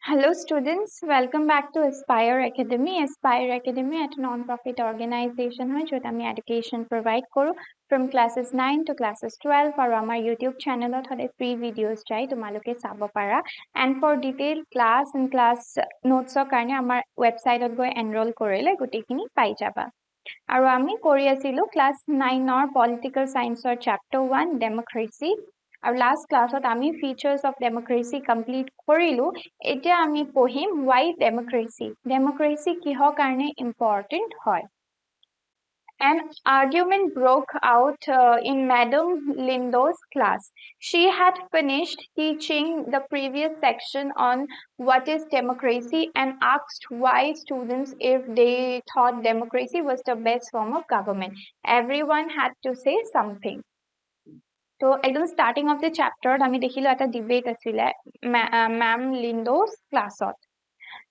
Hello students, welcome back to Aspire Academy. Aspire Academy at a non-profit organization হয় য'ত আমি education provide কৰো from classes 9 to classes 12 আৰু আমাৰ YouTube channelত হলে free videos যায় তোমালোকে চাব পাৰা and for detailed class and class notesৰ কাৰণে আমাৰ websiteত গৈ enroll কৰিলে গোটেইখিনি পাই যাবা আৰু আমি কৰি আছিলো class 9ৰ political scienceৰ chapter 1 democracy আৰু last classত আমি features of democracy complete কৰিলো এতিয়া আমি পঢ়িম why democracy কিহৰ কাৰণে important হয় An argument broke out in Madam Lindo's class. She had finished teaching the previous section on what is democracy and asked why students if they thought democracy was the best form of government. Everyone had to say something. So, একদম starting of the chapter আমি দেখিলো এটা debate আছিলে Ma'am Lindo's classত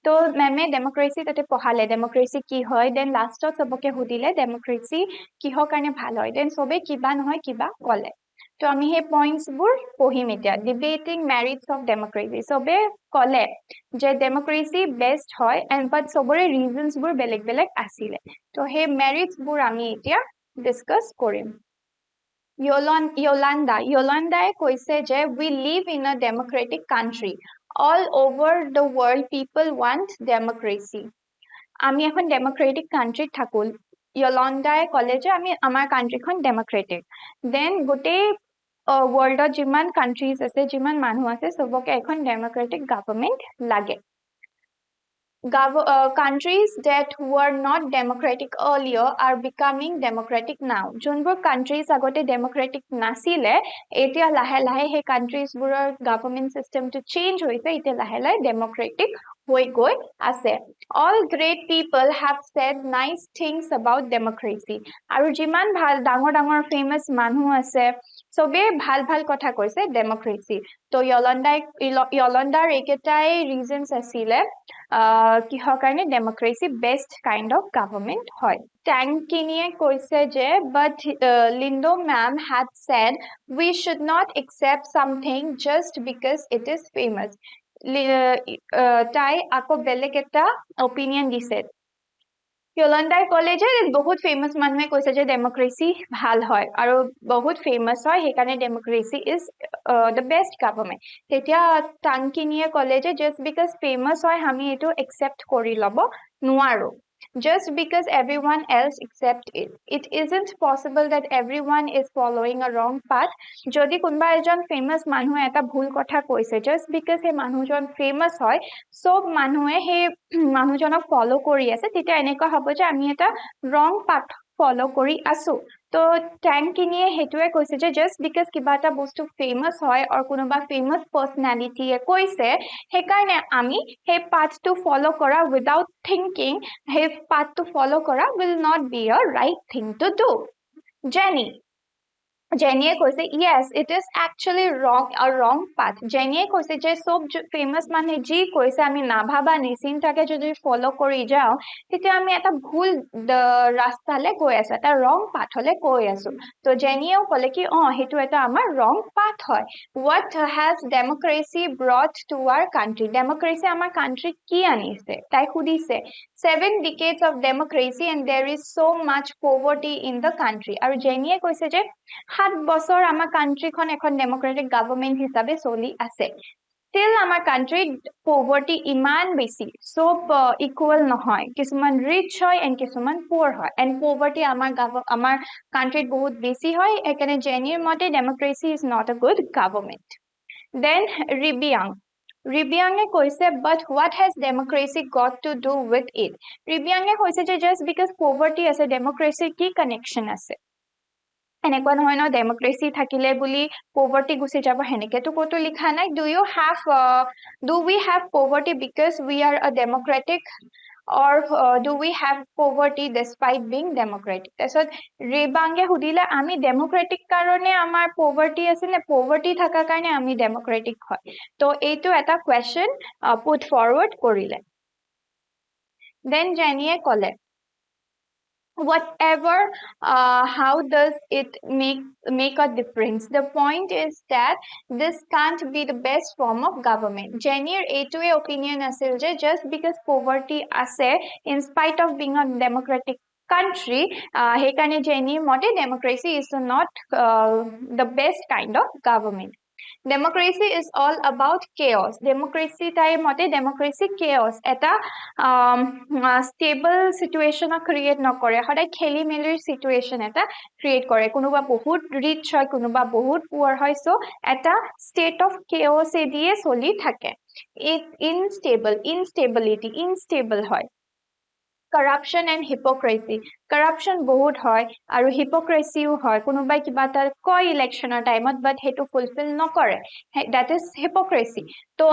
তো মেমে ডেমোক্ৰেসি তাতে পঢ়ালে ডেমোক্ৰেসি কি হয় দেন লাষ্টত সবকে হুদিলে ডেমোক্ৰেসি কিহৰ কাৰণে ভাল হয় দেন সবে কিবা নহয় কিবা কলে তো আমি হে পইণ্টস বোৰ পঢ়িম এতিয়া ডিবেটিং মেৰিটস অফ ডেমোক্ৰেসি সবে কলে যে ডেমোক্ৰেসি বেস্ট হয় এন্ড বাট সবৰে ৰিজনস বোৰ বেলেগ বেলেগ আছিল তো হে মেৰিটস বোৰ আমি এতিয়া ডিসকাস কৰিম Yolanda কৈছে যে we live in a democratic country all over the world people want democracy আমি এখন democratic country থাকো Yolanda কলে যে আমি আমাৰ কান্ট্ৰিখন democratic then গোটেই worldত যিমান countries আছে যিমান মানুহ আছে সবকে এখন democratic government লাগে countries that were not democratic earlier are becoming democratic now. Junbur countries agote democratic nasile, etia lahe lahe he countries burar government system to change hoise, etia lahe lahe democratic hoi goi ase. All great people have said nice things about democracy. Aru jiman bhal dangor famous manhu ase, sobe bhal kotha koise democracy. To Yolanda eketai reasons asile. কিহৰ কাৰণে democracy best kind of government হয় Tankiniye কৈছে যে but Lindo ma'am had said we should not accept something just because it is famous তাই আকৌ বেলেগ এটা opinion দিছে Yolanda কলে যে বহুত ফেমাস মানুহে কৈছে যে ডেমোক্ৰেসি ভাল হয় আৰু বহুত ফেমাস হয় সেইকাৰণে ডেমোক্ৰেসি is the best government তেতিয়া টাংকিনিয়ে কলে যে just because famous হয় আমি এটো accept কৰি লব নোৱাৰো just because everyone else accept it isn't possible that everyone is following a wrong path যদি কোনবা এজন ফেমাস মানুহে এটা ভুল কথা কৈছে just because হে মানুহজন ফেমাস হয় সব মানুহে হে মানুহজনক ফলো কৰি আছে তেতিয়া এনেকুৱা হ'ব যে আমি এটা wrong path ফলো কৰি আছো তো ট্যাঙ্কিনিয়ে হেতুৱে কৈছে যে just because কিবা এটা বস্তু ফেমাস হয় আৰু কোনোবা ফেমাস পাৰ্সোনালিটি এ কৈছে হেকাৰণে আমি হে path to follow কৰা without thinking হে path to follow কৰা will not be a right thing to do Jenny কৈছে yes it is actually a wrong path Jenny কৈছে যে সব famous মানে জি কৈছে আমি না ভাবা নিচিন্তাকে যদি ফলো কৰি যাও তেতিয়া আমি এটা ভুল ৰাস্তালে গৈ আছো এটা wrong path হলে গৈ আছো তো জেনিয়েও কলে কি হেতু এটা আমাৰ wrong path হয় what has democracy brought to our country democracy আমাৰ country কি আনিছে তাই খুদিছে 7 decades of democracy and there is so much poverty in the country আৰু জেনিয়ে কৈছে যে 7 বছৰ আমাৰ কান্ট্ৰিখন এখন ডেমোক্ৰেটিক গভৰ্নমেন্ট হিচাপে চলি আছে still আমাৰ কান্ট্ৰিত poverty ইমান বেছি সব ইকুয়াল নহয় কিছুমান ৰিচ হয় এন্ড কিছুমান পুৰ হয় এন্ড poverty আমাৰ কান্ট্ৰিত বহুত বেছি হয় একাৰণে জেনিৰ মতে democracy is not a good government then Ribiange কৈছে but what has democracy got to do with it Ribiange কৈছে যে just because poverty আছে democracy কি connection আছে এনেকুৱা নহয় ন ডেমোক্ৰেসি থাকিলে বুলি poverty গুছি যাব হেনেকেটো কতো লিখা নাই do we have poverty because we are a democratic or do we have poverty despite being democratic তাছত ৰিবাংগে হুদিলে আমি ডেমোক্ৰেটিক কাৰণে আমাৰ poverty আছে নে poverty থাকা কাৰণে আমি ডেমোক্ৰেটিক হয় তো এইটো এটা question put forward কৰিলে then জেনিয়ে কলে whatever, how does it make a difference? The point is that this can't be the best form of government. Jenny's এইটোৱে opinion আছিল যে just because poverty আছে in spite of being a democratic country, সেইকাৰণে Jenny's মতে democracy is not the best kind of government. Democracy is all about chaos. Democracy তাইৰ মতে democracy chaos এটা stable situation create নকৰে, সদায় খেলি মেলিৰ situation এটা create কৰে, কোনোবা বহুত rich হয়, কোনোবা বহুত poor হয়, so এটা state of chaos দিয়ে চলি থাকে, instable হয়. Corruption and hypocrisy. Corruption বহুত হয় আৰু hypocrisyও হয়, কোনোবাই কিবা এটা কয় ইলেকশ্যনৰ টাইমত বাট হেতু ফুলফিল নকৰে, that is hypocrisy. তো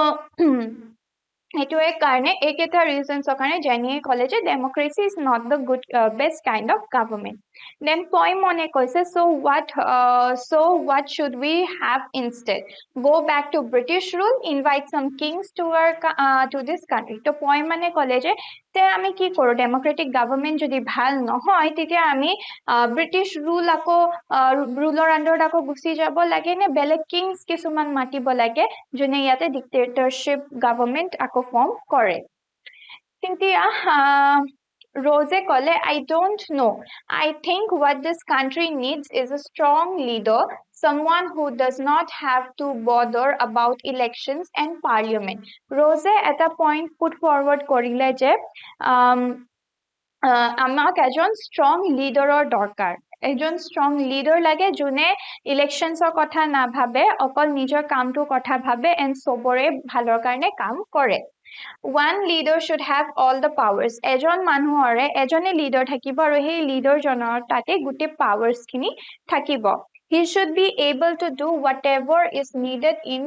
সেইটোৱে কাৰণে এইকেইটা ৰিজনছৰ কাৰণে জেনিয়ে ক'লে যে ডেমক্ৰেসি is not the good best kind of government. Then point মনে কৈছে, so what should we have instead? Go back to British rule, invite some kings to our to this country. তো point মানে ক'লে যে তে আমি কি কৰো, ডেমক্ৰেটিক গভৰ্নমেন্ট যদি ভাল নহয় তেতিয়া আমি ব্ৰিটিছ ৰুল আকৌ ৰুলৰ আন্ডাৰত আকৌ গুচি যাব লাগে নে বেলেগ কিংছ কিছুমান মাতিব লাগে যোনে ইয়াতে ডিক্টেটৰশ্বিপ গভৰ্নমেন্ট আকৌ ফৰ্ম কৰে? তেতিয়া Rose ক'লে, I don't know. I think what this country needs is a strong leader, someone who does not have to bother about elections and parliament. Rose at a point put forward কৰিলে যে আমাক এজন strong leaderৰ দৰকাৰ, এজন strong leader লাগে যোনে ইলেকশ্যনছৰ কথা নাভাবে, অকল নিজৰ কামটোৰ কথা ভাবে and সবৰে ভালৰ কাৰণে কাম কৰে. One leader should have all the powers. এজন মানুহৰে এজনে leader থাকিব আৰু সেই leader জনৰ তাতে গোটেই powers খিনি থাকিব. He should be able to do whatever is needed in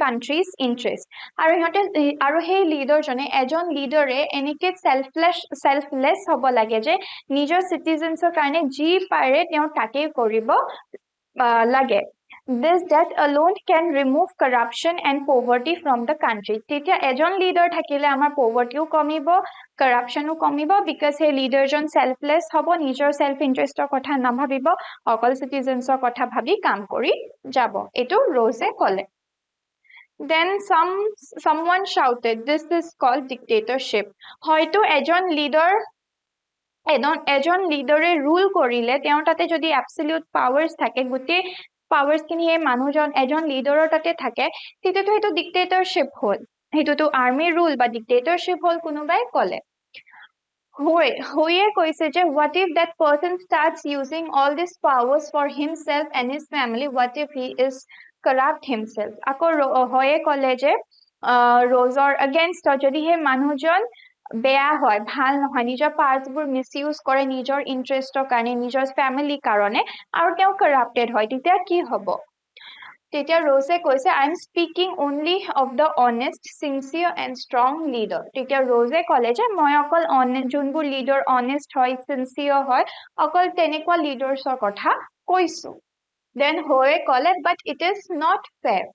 country's interest. আৰু সেই leader জনে এজন leaderৰে এনেকে selfless হ'ব লাগে যে নিজৰ citizensৰ কাৰণে যি পাৰে তেওঁ তাকেই কৰিব লাগে. That alone can remove corruption and poverty from the country. তেতিয়া এজন leader থাকিলে আমাৰ povertyও কমিব, corruptionও কমিব, because সেই leader জন selfless হ'ব, নিজৰ self interestৰ কথা নাভাবিব, অকল citizensৰ কথা ভাবি কাম কৰি যাব. এইটো Rose ক'লে. Then someone shouted, this is called dictatorship. হয়তো এজন লিডাৰে ৰুল কৰিলে, তেওঁৰ তাতে যদি absolute powers থাকে, গোটেই powers খিনি এই মানুহজন এজন লিডাৰৰ তাতে থাকে, তেতিয়াতো সেইটো ডিক্টেটৰশ্বিপ হ'ল, সেইটোতো আৰ্মি ৰুল বা ডিক্টেটৰশ্বিপ হ'ল, কোনোবাই ক'লে. Hoye কৈছে যে what if that person starts using all these powers for himself and his family? What if he is corrupt himself? আকৌ Hoye ক'লে যে Roseৰ against যদি সেই মানুহজন বেয়া হয়, ভাল নহয়, নিজৰ পাৱাৰবোৰ মিসইউজ কৰে নিজৰ ইন্টাৰেষ্টৰ কাৰণে, নিজৰ ফ্যামিলি কাৰণে, আৰু তেওঁ কৰাপ্টেড হয়, তেতিয়া কি হ'ব? তেতিয়া Rose কৈছে, I am speaking only of the honest, sincere and strong leader. তেতিয়া Rose ক'লে যে মই অকল যোনবোৰ leader honest হয়, sincere হয়, অকল তেনেকুৱা leadersৰ কথা কৈছো. Then Hoye ক'লে, but it is not fair.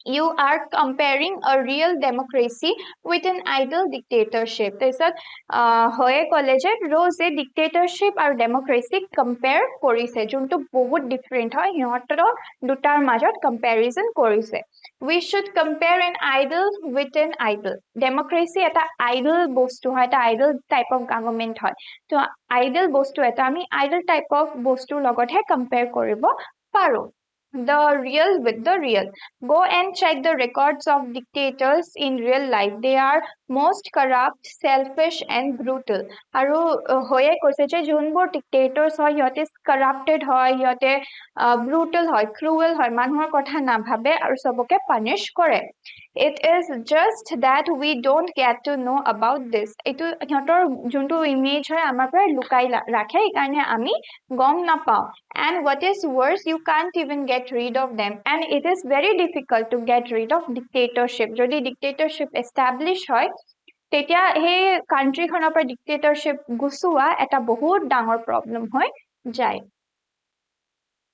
You are comparing a real democracy with an idle dictatorship. তাৰপিছত Hoye ক'লে যে Rose dictatorship আৰু democracy compare কৰিছে, যোনটো বহুত different হয়, সিহঁতৰ দুটাৰ মাজত comparison কৰিছে. We should compare an idle with an idle. Democracy এটা idle বস্তু হয়, এটা idle type of government হয়. তো idle বস্তু এটা আমি idle type of বস্তুৰ লগতহে compare কৰিব পাৰো. The real with the real. Go and check the records of dictators in real life. They are most corrupt, selfish and brutal. আৰু Hoye কৈছে যে যোনবোৰ dictators হয় সিহঁতে corrupted হয়, সিহঁতে brutal হয়, cruel হয়, মানুহৰ কথা নাভাবে আৰু সবকে punish কৰে. It is just that we don't get to know about this. এইটো সিহঁতৰ যোনটো image হয় আমাৰ পৰা লুকাই ৰাখে, এইকাৰণে আমি গম নাপাওঁ. And what is worse, you can't even get rid of them. And it is very difficult to get rid of dictatorship. যদি dictatorship establish হয়, তেতিয়া সেই কান্ট্ৰিখনৰ পৰা dictatorship গুচোৱা এটা বহুত ডাঙৰ problem হৈ যায়.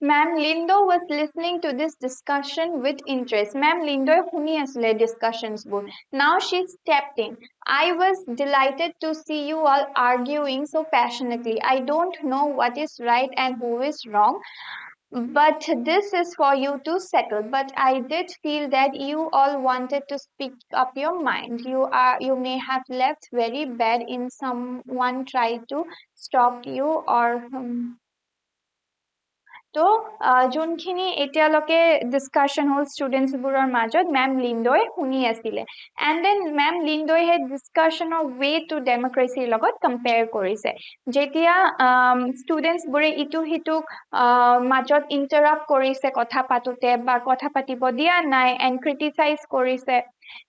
Ma'am Lindo was listening to this discussion with interest. Ma'am Lindo huni asle discussions board. Now she stepped in. I was delighted to see you all arguing so passionately. I don't know what is right and who is wrong, but this is for you to settle. But I did feel that you all wanted to speak up your mind. You may have left very bad in someone tried to stop you or তো যোনখিনি এতিয়ালৈকে discussion হ'ল ষ্টুডেণ্টছবোৰৰ মাজত ma'am লিণ্ডই শুনি আছিলে and then ma'am লিণ্ডই সেই ডিছকাশ্যনৰ way to ডেমক্ৰেচিৰ লগত compare কৰিছে যেতিয়া ষ্টুডেণ্টছবোৰে ইটো সিটোক মাজত ইণ্টাৰাপ্ট কৰিছে কথা পাতোতে বা কথা পাতিব দিয়া নাই এণ্ড ক্ৰিটিচাইজ কৰিছে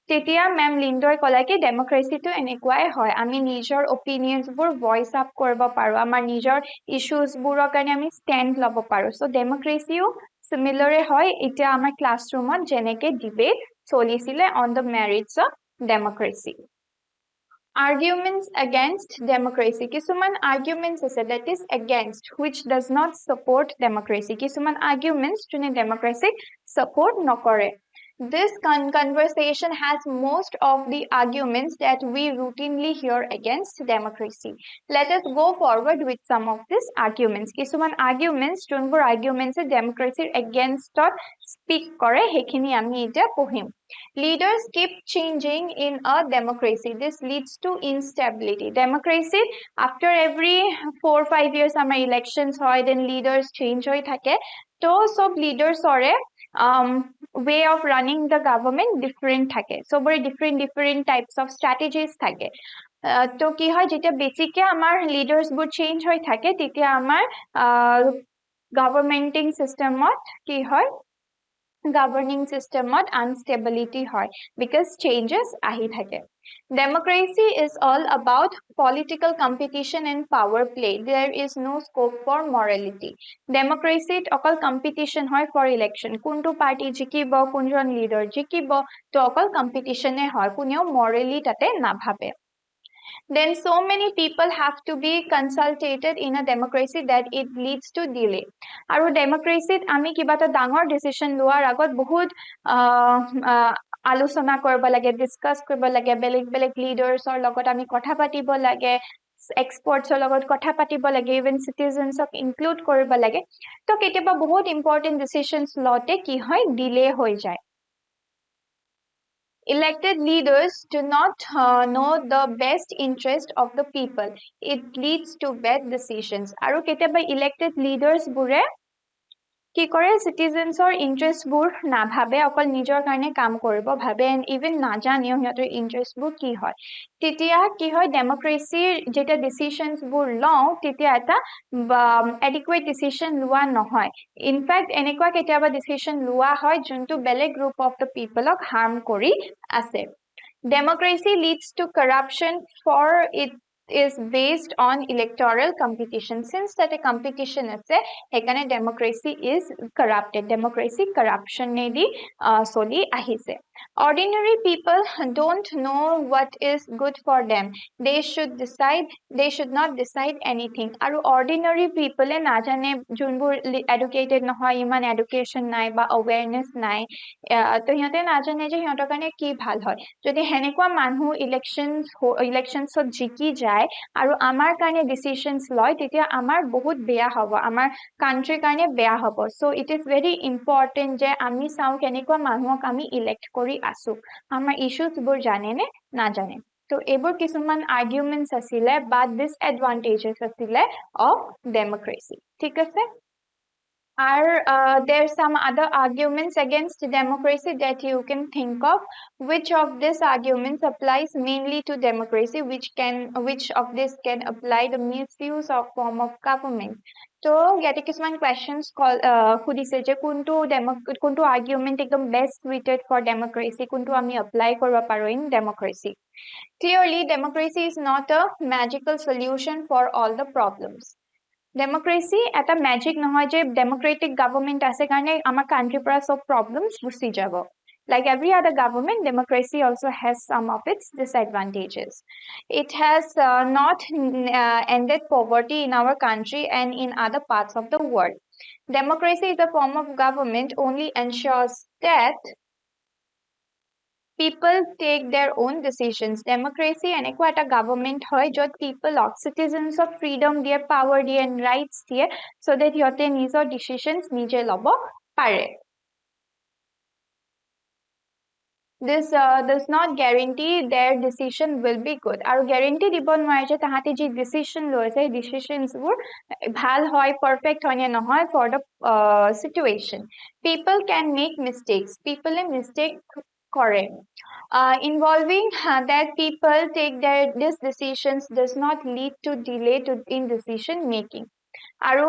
তেতিয়া মেম লিণ্ডই ক'লে কি ডেমক্ৰেচিটো এনেকুৱাই হয় আমি নিজৰ অপিনিয়নছবোৰ ভইচ আপ কৰিব পাৰোঁ আমাৰ নিজৰ ইছ্যুজবোৰৰ কাৰণে আমি ষ্টেণ্ড ল'ব পাৰোঁ চ' ডেমক্ৰেচিও চিমিলাৰে হয় এতিয়া আমাৰ ক্লাছৰুমত যেনেকৈ ডিবেট চলিছিলে on the merits of democracy Arguments against democracy. Kisuman arguments আছে that is against, which does not support democracy. Kisuman arguments jone democracy support nokore. This conversation has most of the arguments that we routinely hear against democracy. Let us go forward with some of these arguments. Kisuman arguments, jonbor arguments democracy against speak kore, hekhini ami eta pohim. Leaders keep changing in a democracy. This leads to instability. Democracy, after every 4-5 years, our elections hoy, then leaders change hoy thake. So, sob leaders ore way of running the government different thake. So, very different types of strategies thake. তো কি হয় যেটা বেসিকে আমার leaders বুড change হৈ থাকে তেতিয়া আমার গভর্নমেন্টিং সিস্টেমত কি হয় governing systemot instability hoy because changes ahi thake democracy is all about political competition and power play there is no scope for morality democracy okol competition hoy for election kuntu party jikibo kunjon leader jikibo to okol competition e hoy kunio morally tate na bhabe then so many people have to be consulted in a democracy that it leads to delay aru democracy ami kiba ta dangor decision loar agot bahut আলোচনা কৰিব লাগে discuss কৰিব লাগে বেলেগ লিডাৰ্ছৰ লগত আমি কথা পাতিব লাগে এক্সপাৰ্টছৰ লগত কথা পাতিব লাগে ইভেন সিটিজেন্সক ইনক্লুড কৰিব লাগে তো কেতিয়াবা বহুত ইম্পৰ্টেন্ট ডিসিশনস লতে কি হয় ডিলে হৈ যায় Elected leaders do not know the best interest of the people. It leads to bad decisions. Aru keteba elected leaders bure কি কৰে citizensৰ ইন্টাৰেষ্টবোৰ না ভাবে অকল নিজৰ কাৰণে কাম কৰিব ভাবে এন্ড ইভেন না জানিও সিহঁতৰ ইন্টাৰেষ্টবোৰ কি হয় তেতিয়া কি হয় ডেমক্ৰেচিৰ যেটা ডিসিশনসবোৰ লওঁ তেতিয়া এটা এডিকুৱেট ডিসিশন লোৱা নহয় ইনফ্যাক্ট এনেকুৱা কেতিয়াবা ডিসিশন লোৱা হয় যোনটো বেলেগ গ্ৰুপ অফ দ্য পিপলক হাৰ্ম কৰি আছে democracy leads to corruption for it is based on electoral competition since that a competition ase ekane democracy is corrupted democracy corruption ne di soli ahise ordinary people don't know what is good for them they should not decide anything aru ordinary people e na jane junbur educated nohoy iman education nai ba awareness nai to hiyote na jane je hiyotor kane ki bhal hoy jodi henekwa manhu elections jiki যায় আৰু আমাৰ কাৰণে decisions লয় তেতিয়া আমাৰ বহুত বেয়া হ'ব আমাৰ কান্ট্ৰিৰ কাৰণে বেয়া হ'ব so it is very important যে আমি চাও কেনেকুৱা মানুহক আমি ইলেক্ট কৰি আছো আমাৰ ইস্যুজবোৰ জানে নে না জানে তো এবোৰ কিছুমান আৰ্গুমেন্টস আছিলে বা ডিসএডভান্টেজেস আছিলে অফ ডেমক্ৰেসি ঠিক আছে There's some other arguments against democracy that you can think of. Which of these arguments applies mainly to democracy? Which of this can apply the misuse of form of government? So, ইয়াতে কিছুমান questions সুধিছে যে কোনটো argument একদম best suited for democracy কোনটো আমি apply কৰিব পাৰো in democracy. Clearly, democracy is not a magical solution for all the problems. Democracy এটা magic নহয় যে democratic government আছে কাৰণে আমাৰ country পৰা সব problems গুছি যাব like every other government democracy also has some of its disadvantages it has not ended poverty in our country and in other parts of the world Democracy is a form of government only ensures that people take their own decisions. Democracy এনেকুৱা এটা government হয় য'ত people citizens of freedom দিয়ে, power দিয়ে and rights দিয়ে so that সিহঁতে নিজৰ decisions নিজে ল'ব পাৰে. This does not guarantee their decision will be good. আৰু guarantee দিব নোৱাৰে যে তাহাঁতে যি decision লৈছে decisions বোৰ ভাল হয়, perfect হয় নে নহয় for the situation. People can make mistakes. People mistake কৰে. Involving that people take these decisions does not lead to delay in decision making. আৰু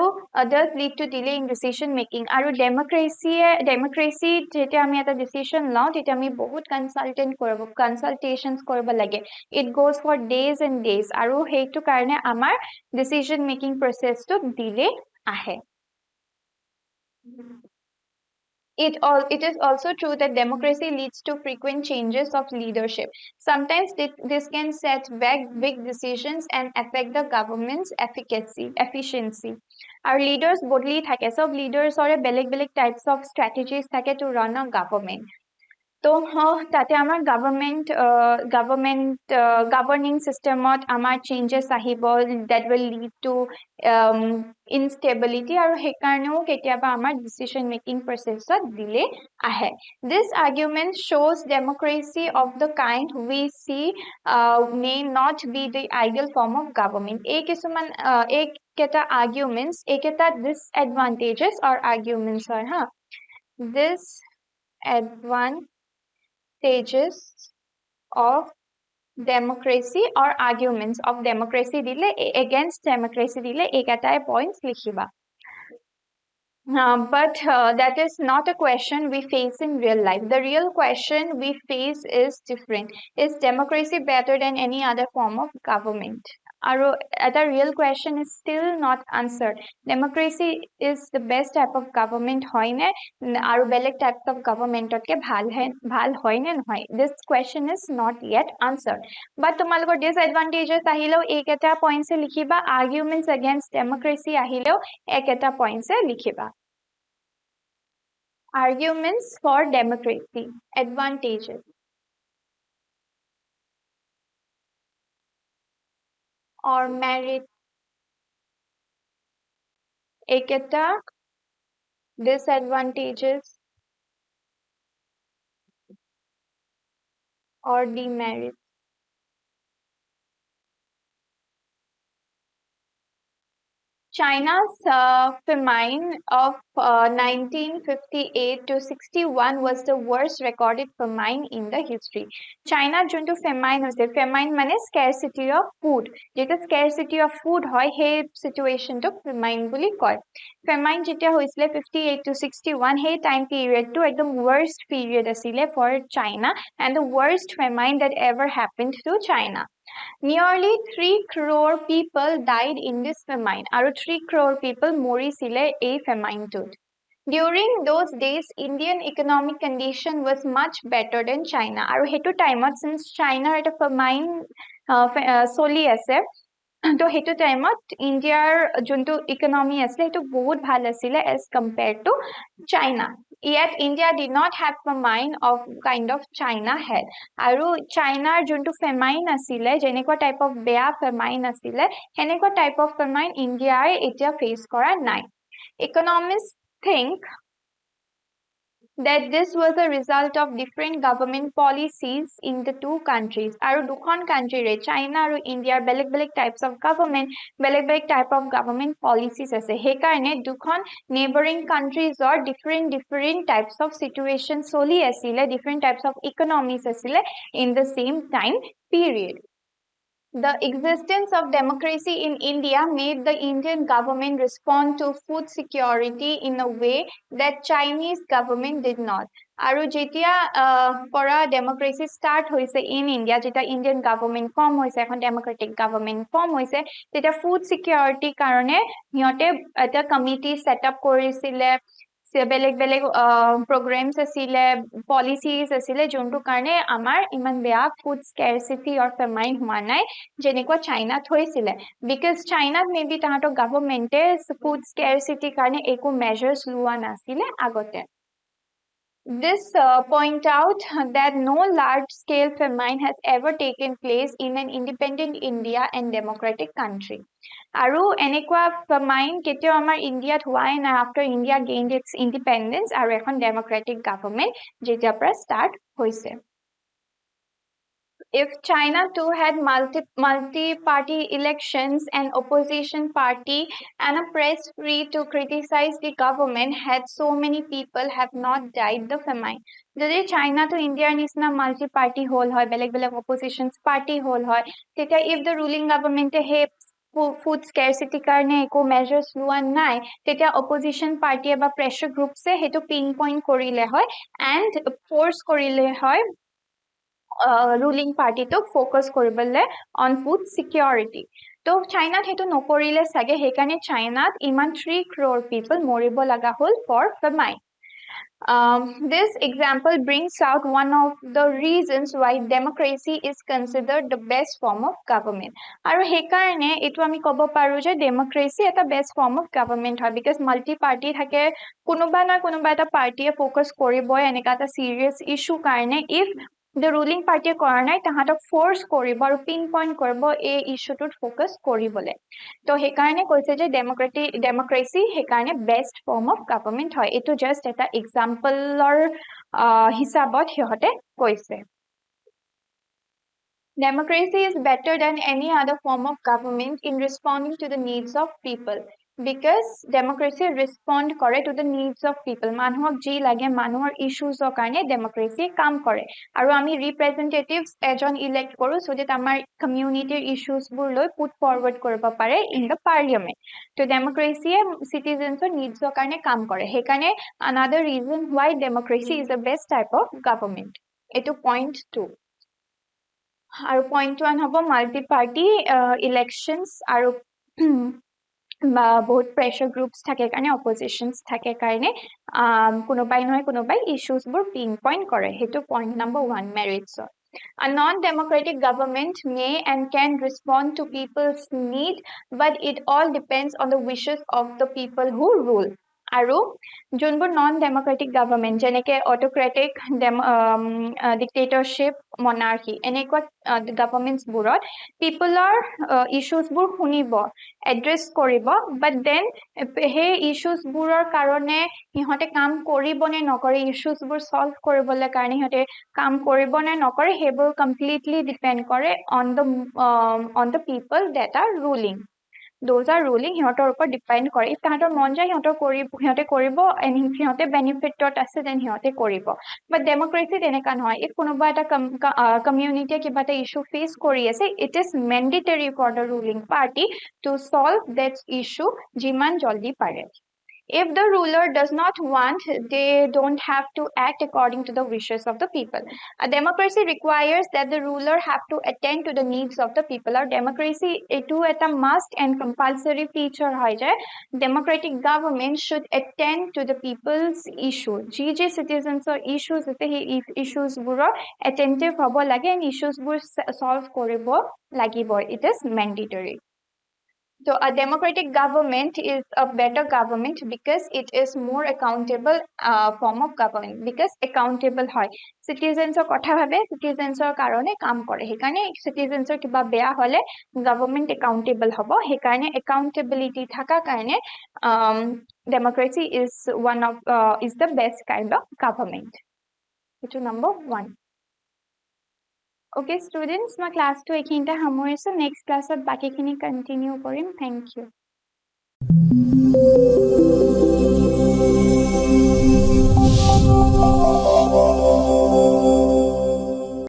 does lead to delay in decision making. আৰু democracy যেতিয়া আমি এটা decision লওঁ তেতিয়া আমি বহুত consultations কৰিব লাগে. It goes for days and days. আৰু সেইটো কাৰণে আমাৰ decision making process টো delay আহে. It is also true that democracy leads to frequent changes of leadership. Sometimes this can set back big decisions and affect the government's efficiency. Our leaders bodily থাকে, so leaders are বেলেগ types of strategies থাকে to run a government. তো তাতে আমাৰ governing systemত আমাৰ changes আহিব that will lead to instability আৰু সেইকাৰণেও কেতিয়াবা আমাৰ decision making processত delay আহে. This argument shows democracy of the kind we see may not be the ideal form of government. এই কেইটা arguments, এই কেইটা disadvantages or arguments হয় হা. Disadvantages of democracy or arguments of democracy dile against democracy dile ekatae points likhiba. But that is not a question we face in real life. The real question we face is different. Is democracy better than any other form of government? The real question is still not answered. Democracy is the best type of government hoy ne aru beleg types of government ke bhal hoy ne noy. This question is not yet answered. But tumalogor disadvantages ahileo eketa points e likhiba, arguments against democracy ahileo eketa points e likhiba. Arguments for democracy. Advantages. Or merit. Eketa disadvantages or demerits. China's famine of 1958 to 61 was the worst recorded famine in the history. China junto famine mane scarcity of food. Jeta scarcity of food hoy he situation to famine boli koy. Famine jeta hoisle 58 to 61 he time period to ekdom worst period asile for China and the worst famine that ever happened to China. Nearly 3 crore people died in this famine. Aru 3 crore people morisile a famine tooth. During those days, Indian economic condition was much better than China. Aru hetu time since China at a famine soli ase, to hetu time India junto economy asle hetu bahut bhal asile as compared to China. Yet India did not have famine of kind of China had. Aru China junto famine asile jenekwa type of bea famine asile henekwa type of famine India etia face kora nai. Economists think that this was a result of different government policies in the two countries. Aru dukhon country re China aru India beleg types of government, beleg type of government policies ase. He karone dukhon neighboring countries or different types of situations soli asile, different types of economies asile in the same time period. The existence of democracy in India made the Indian government respond to food security in a way that Chinese government did not. Aru jetia pora democracy start hoise in India, jeta Indian government form hoise, ekhon democratic government form hoise, teta food security karone hiote eta committee set up korisile, বেলেগ বেলেগ programs আছিলে policies আছিলে যোনটো কাৰণে আমাৰ ইমান বেয়া food scarcity or famine হোৱা নাই যেনেকুৱা চাইনাত হৈছিলে because চাইনাত maybe তাহাঁতৰ government food scarcity কাৰণে একো measures লোৱা নাছিলে আগতে This point out that no large-scale famine has ever taken place in an independent India and democratic country. আৰু এনেকুৱা famine কেতিয়াও আমাৰ ইণ্ডিয়াত হোৱাই নাই after India gained its independence আৰু এখন democratic government যেতিয়াৰ পৰা start হৈছে. If China too had multi-party elections, an opposition party and a press free to criticize the government had so many people have not died the famine. যদি China to India নিচিনা multi-party হল হয় বেলেগ বেলেগ opposition party হল হয় তেতিয়া if the ruling government হে food scarcity কাৰণে একো measures লোৱা নাই তেতিয়া opposition party বা pressure groups হেতু pinpoint কৰিলে হয় and force কৰিলে হয় ruling party to focus koribole on food security to China hetu nokorile sage hekane China iman 3 crore people moribo laga hol for famine this example brings out one of the reasons why democracy is considered the best form of government aru hekarne etu ami kobo paru je democracy eta best form of government hoy because multi party thake konoba na konoba eta party focus koribo eneka ta serious issue karne if the ruling party koranai tahatok force koribo aru pinpoint koribo a issue to focus koribole to hekarne koise je democracy hekarne best form of government hoy etu just eta example or hisabot hihote koise Democracy is better than any other form of government in responding to the needs of people because democracy respond kore to the needs of people manuhok ji lage manuhor issues or karne democracy kaam kore aru ami representatives ejon elect koru so that amar community issues bur loi put forward koriba pare in the parliament to democracy citizens or needs or karne kaam kore hekane another reason why democracy is the best type of government etu point 2 আৰু point 1 হব multi party elections আৰু বহুত pressure groups থাকে কাৰণে oppositions থাকে কাৰণে কোনোবাই নহয় কোনোবাই issues বোৰ pinpoint কৰে হেতু point number 1 merits A non-democratic government may and can respond to people's need, but it all depends on the wishes of the people who rule. আৰু যোনবোৰ non-democratic government যেনেকে autocratic dictatorship monarchy এনেকুৱা governments বোৰত peopleৰ issues বোৰ শুনিব address কৰিব but then হে issues বোৰৰ কাৰণে হিহতে কাম কৰিব নে নকৰে issues বোৰ solve কৰিবলৈ কাৰণে হিহতে কাম কৰিব নে নকৰে হেবোৰ completely depend কৰে on the people that are ruling those are ruling হিহতৰ ওপৰত depend কৰে if তাহাতৰ মন যায় হিহতে কৰিব and হিহতে benefit আছে then হিহতে কৰিব but democracy তেনেকা নহয় if কোনোবা এটা community কিবা এটা issue face কৰি আছে it is mandatory for the ruling party to solve that issue jiman jaldi pare If the ruler does not want, they don't have to act according to the wishes of the people. A democracy requires that the ruler have to attend to the needs of the people. Or democracy, it is a must and compulsory feature. Democratic government should attend to the people's issues. GJ citizens or issues buro attentive hobo lage and issues bur solve koribo lagibo. It is mandatory. So a democratic government is a better government because it is more accountable form of government because accountable hoy citizens or kotha bhabe citizens or karone kaam kore hekane citizens or kiba beya hole government accountable hobo hekane accountability thaka karone democracy is is the best kind of government which is number 1 Okay, students, my class 2 ekhinta hamorisu next class at baki khini continue korim. Thank you.